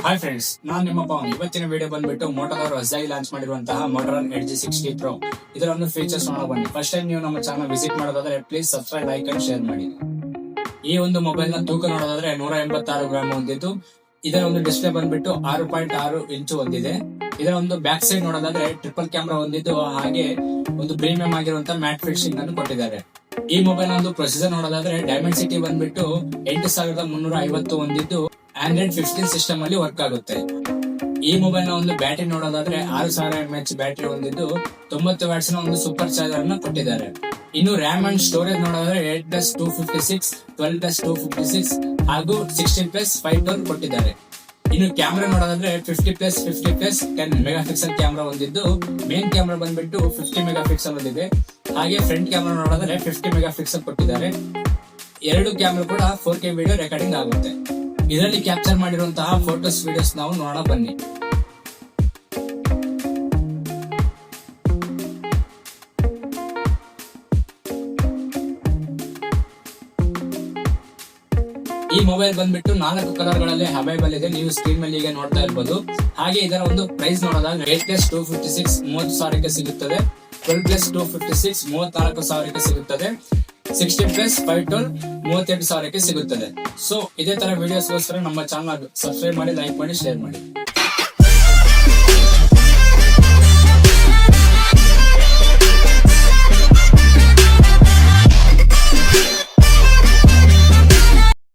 Hi friends, ನಾನು ನಿಮ್ಮ ಪವನ್. ಇವತ್ತಿನ ವಿಡಿಯೋ ಬಂದ್ಬಿಟ್ಟು ಮೋಟೋದವರು ಹೊಸದಾಗಿ ಲಾಂಚ್ ಮಾಡಿರುವಂತಹ ಮೋಟೋರಾನ್ ಎಡ್ಜ್ 60 Pro ಇದರ ಒಂದು ಫೀಚರ್ಸ್ ನೋಡೋ ಬನ್ನಿ. ಫಸ್ಟ್ ಟೈಮ್ ನೀವು ನಮ್ಮ ಚಾನಲ್ ವಿಸಿಟ್ ಮಾಡೋದಾದ್ರೆ please subscribe, like and share ಮಾಡಿ. ಈ ಒಂದು ಮೊಬೈಲ್ ನ ತೂಕ ನೋಡೋದಾದ್ರೆ 186 ಗ್ರಾಮ್ ಹೊಂದಿದ್ದು, ಇದರ ಒಂದು ಡಿಸ್ಪ್ಲೇ ಬಂದ್ಬಿಟ್ಟು 6.6 ಇಂಚು ಹೊಂದಿದೆ. ಇದರ ಒಂದು ಬ್ಯಾಕ್ ಸೈಡ್ ನೋಡೋದಾದ್ರೆ ಟ್ರಿಪಲ್ ಕ್ಯಾಮೆರಾ ಹೊಂದಿದ್ದು, ಹಾಗೆ ಒಂದು ಪ್ರೀಮಿಯಂ ಆಗಿರುವಂತಹ ಮ್ಯಾಟ್ ಫಿನಿಶಿಂಗ್ ಅನ್ನು ಕೊಟ್ಟಿದ್ದಾರೆ. ಈ ಮೊಬೈಲ್ ನ ಒಂದು ಪ್ರೊಸೆಸರ್ ನೋಡೋದಾದ್ರೆ ಡೈಮೆನ್ಸಿಟಿ ಬಂದ್ಬಿಟ್ಟು 8350 ಹೊಂದಿದ್ದು ಆಂಡ್ರಾಯ್ಡ್ 15 ಸಿಸ್ಟಮ್ ಅಲ್ಲಿ ವರ್ಕ್ ಆಗುತ್ತೆ. ಈ ಮೊಬೈಲ್ ನ ಒಂದು ಬ್ಯಾಟರಿ ನೋಡೋದಾದ್ರೆ 6000 mAh ಬ್ಯಾಟರಿ ಹೊಂದಿದ್ದು 90 ವ್ಯಾಟ್ಸ್ ನ ಒಂದು ಸೂಪರ್ ಚಾರ್ಜರ್ ಅನ್ನು ಕೊಟ್ಟಿದ್ದಾರೆ. ಇನ್ನು ರ್ಯಾಮ್ ಅಂಡ್ ಸ್ಟೋರೇಜ್ ನೋಡೋದಾದ್ರೆ 8+256, 12+256 ಹಾಗೂ 16+512 ಕೊಟ್ಟಿದ್ದಾರೆ. ಇನ್ನು ಕ್ಯಾಮೆರಾ ನೋಡೋದಾದ್ರೆ 50+50+10 ಮೆಗಾಪಿಕ್ಸೆಲ್ ಕ್ಯಾಮೆರಾ ಹೊಂದಿದ್ದು, ಮೇನ್ ಕ್ಯಾಮೆರಾ ಬಂದ್ಬಿಟ್ಟು 50 ಮೆಗಾಪಿಕ್ಸೆಲ್ ಹೊಂದಿದೆ. ಹಾಗೆ ಫ್ರಂಟ್ ಕ್ಯಾಮೆರಾ ನೋಡೋದಾದ್ರೆ 50 ಮೆಗಾಪಿಕ್ಸೆಲ್ ಕೊಟ್ಟಿದ್ದಾರೆ. ಎರಡು ಕ್ಯಾಮೆರಾ ಕೂಡ 4K ವಿಡಿಯೋ ರೆಕಾರ್ಡಿಂಗ್ ಆಗುತ್ತೆ. ಇದರಲ್ಲಿ ಕ್ಯಾಪ್ಚರ್ ಮಾಡಿರುವಂತಹ ಫೋಟೋಸ್, ವಿಡಿಯೋಸ್ ನಾವು ನೋಡೋಣ ಬನ್ನಿ. ಈ ಮೊಬೈಲ್ ಬಂದ್ಬಿಟ್ಟು 4 ಕಲರ್ ಗಳಲ್ಲಿ ಅವೈಲೇಬಲ್ ಇದೆ, ನೀವು ಸ್ಕ್ರೀನ್ ಮೇಲೆ ಈಗ ನೋಡ್ತಾ ಇರಬಹುದು. ಹಾಗೆ ಇದರ ಒಂದು ಪ್ರೈಸ್ ನೋಡೋದಾದ್ರೆ 8+256 30,000ಕ್ಕೆ ಸಿಗುತ್ತದೆ, 12+256 34,000ಕ್ಕೆ ಸಿಗುತ್ತದೆ, 16+512 38,000ಕ್ಕೆ ಸಿಗುತ್ತದೆ. ಸೊ ಇದೇ ತರ ವಿಡಿಯೋಸ್ಗೋಸ್ಕರ ನಮ್ಮ ಚಾನಲ್ ಸಬ್ಸ್ಕ್ರೈಬ್ ಮಾಡಿ, ಲೈಕ್ ಮಾಡಿ, ಶೇರ್ ಮಾಡಿ.